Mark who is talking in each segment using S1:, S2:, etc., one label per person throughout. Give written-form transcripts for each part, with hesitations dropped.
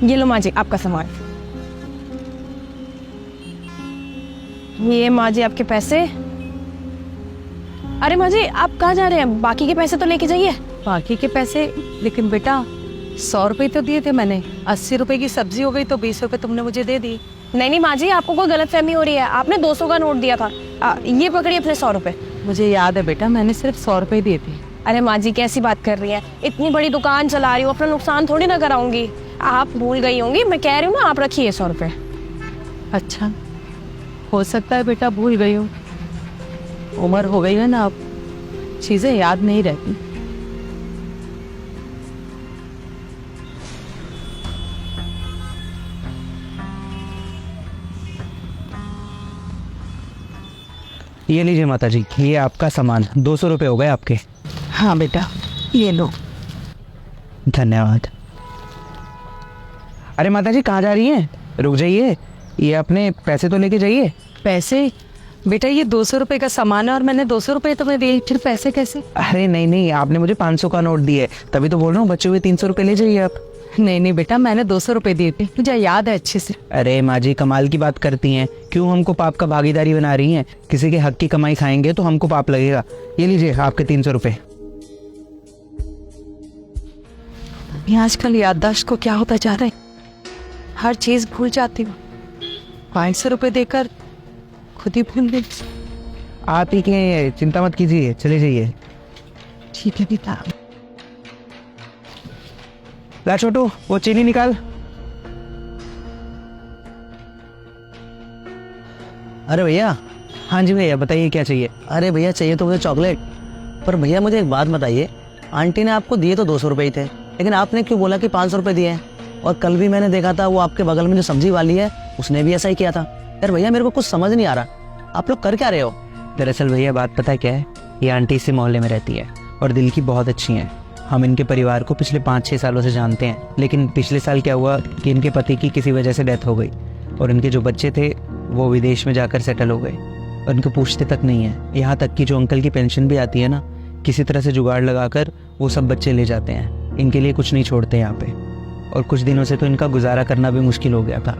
S1: ये लो माँ जी आपका सामान। ये माँ जी आपके पैसे। अरे माँ जी आप कहाँ जा रहे हैं? बाकी के पैसे तो लेके जाइए।
S2: बाकी के पैसे? लेकिन बेटा 100 रुपए तो दिए थे मैंने। 80 रुपए की सब्जी हो गई तो 20 रुपए तुमने मुझे दे दी।
S1: नहीं माँ जी, आपको कोई गलतफहमी हो रही है। आपने 200 का नोट दिया था। ये पकड़िए अपने 100 रुपए।
S2: मुझे याद है बेटा, मैंने सिर्फ 100 रुपए दिए थे।
S1: अरे माँ जी कैसी बात कर रही हैं? इतनी बड़ी दुकान चला रही हूँ, अपना नुकसान थोड़ी ना कराऊंगी। आप भूल गई होंगी, मैं कह रही हूँ ना, आप रखिए 100 रुपए।
S2: अच्छा, हो सकता है बेटा भूल गई हूँ। उम्र हो गई है ना, अब चीजें याद नहीं रहती।
S3: ये लीजिए माता जी, ये आपका सामान। 200 रुपये हो गए आपके।
S2: हाँ बेटा ये लो।
S3: धन्यवाद। अरे माता जी कहाँ जा रही हैं? रुक जाइए, ये अपने पैसे तो लेके जाइए।
S2: पैसे? बेटा ये 200 रुपए का सामान है और मैंने 200 रुपए तुम्हें दिए, फिर पैसे कैसे?
S3: अरे नहीं, आपने मुझे 500 का नोट दिए, तभी तो बोल रहा हूँ बच्चे हुए 300 रुपये ले जाइए आप।
S2: नहीं बेटा, मैंने 200 रुपए दिए थे, मुझे याद है अच्छे से।
S3: अरे माँ जी कमाल की बात करती हैं, क्यों हमको पाप का भागीदारी बना रही हैं? किसी के हक की कमाई खाएंगे तो हमको पाप लगेगा। ये लीजिए आपके 300 रुपये।
S2: आजकल याददाश्त को क्या होता जा रहा है, हर चीज भूल जाती हूँ। 500 रुपए देकर खुद ही भूल गई।
S3: आप ही के, चिंता मत कीजिए, चले जाइए।
S2: ठीक है बेटा।
S3: ला छोटू वो चीनी निकाल।
S4: अरे भैया।
S3: हाँ जी भैया बताइए क्या चाहिए?
S4: अरे भैया चाहिए तो मुझे चॉकलेट। पर भैया मुझे एक बात बताइए, आंटी ने आपको दिए तो 200 रुपये ही थे, लेकिन आपने क्यों बोला कि 500 रुपये दिए हैं? और कल भी मैंने देखा था वो आपके बगल में जो सब्जी वाली है उसने भी ऐसा ही किया था। यार भैया मेरे को कुछ समझ नहीं आ रहा, आप लोग कर क्या रहे हो?
S3: दरअसल भैया बात पता है क्या है, ये आंटी इसी मोहल्ले में रहती है और दिल की बहुत अच्छी हैं। हम इनके परिवार को पिछले 5-6 सालों से जानते हैं, लेकिन पिछले साल क्या हुआ कि इनके पति की किसी वजह से डेथ हो गई और इनके जो बच्चे थे वो विदेश में जाकर सेटल हो गए और इनको पूछते तक नहीं है। यहाँ तक कि जो अंकल की पेंशन भी आती है ना, किसी तरह से जुगाड़ लगाकर वो सब बच्चे ले जाते हैं, इनके लिए कुछ नहीं छोड़ते यहाँ पे। और कुछ दिनों से तो इनका गुजारा करना भी मुश्किल हो गया था।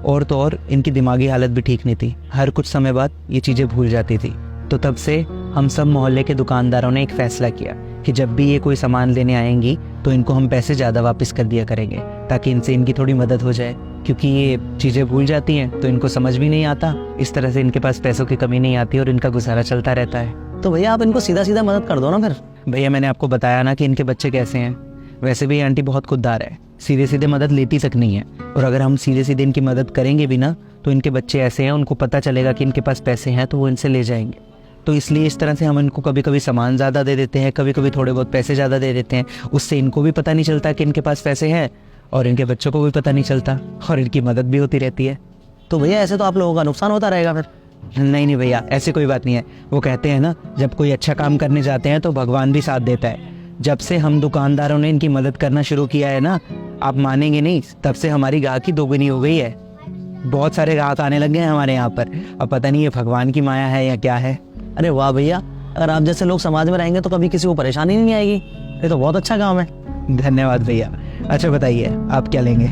S3: और तो और इनकी दिमागी हालत भी ठीक नहीं थी, हर कुछ समय बाद ये चीज़ें भूल जाती थी। तो तब से हम सब मोहल्ले के दुकानदारों ने एक फ़ैसला किया कि जब भी ये कोई सामान लेने आएंगी तो इनको हम पैसे ज़्यादा वापस कर दिया करेंगे, ताकि इनसे इनकी थोड़ी मदद हो जाए, क्योंकि ये चीज़ें भूल जाती हैं तो इनको समझ भी नहीं आता। इस तरह से इनके पास पैसों की कमी नहीं आती और इनका गुजारा चलता रहता है।
S4: तो भैया आप इनको सीधा सीधा मदद कर दो ना फिर।
S3: भैया मैंने आपको बताया ना कि इनके बच्चे कैसे हैं। वैसे भी आंटी बहुत खुददार है, सीधे सीधे मदद लेती तक नहीं है। और अगर हम सीधे सीधे इनकी मदद करेंगे भी ना, तो इनके बच्चे ऐसे हैं, उनको पता चलेगा कि इनके पास पैसे हैं तो वो इनसे ले जाएंगे। तो इसलिए इस तरह से हम इनको कभी कभी सामान ज़्यादा दे देते हैं, कभी कभी थोड़े बहुत पैसे ज़्यादा दे देते हैं। उससे इनको भी पता नहीं चलता कि इनके पास पैसे हैं और इनके बच्चों को भी पता नहीं चलता और इनकी मदद भी होती रहती है।
S4: तो भैया ऐसे तो आप लोगों का नुकसान होता रहेगा फिर।
S3: नहीं भैया, ऐसी कोई बात नहीं है। वो कहते हैं ना, जब कोई अच्छा काम करने जाते हैं तो भगवान भी साथ देता है। जब से हम दुकानदारों ने इनकी मदद करना शुरू किया है ना, आप मानेंगे नहीं, तब से हमारी गाहकी दोगुनी हो गई है। बहुत सारे ग्राहक आने लग गए हैं हमारे यहाँ पर। अब पता नहीं ये भगवान की माया है या क्या है।
S4: अरे वाह भैया, अगर आप जैसे लोग समाज में रहेंगे तो कभी किसी को परेशानी नहीं आएगी। ये तो बहुत अच्छा काम है।
S3: धन्यवाद भैया। अच्छा बताइए आप क्या लेंगे?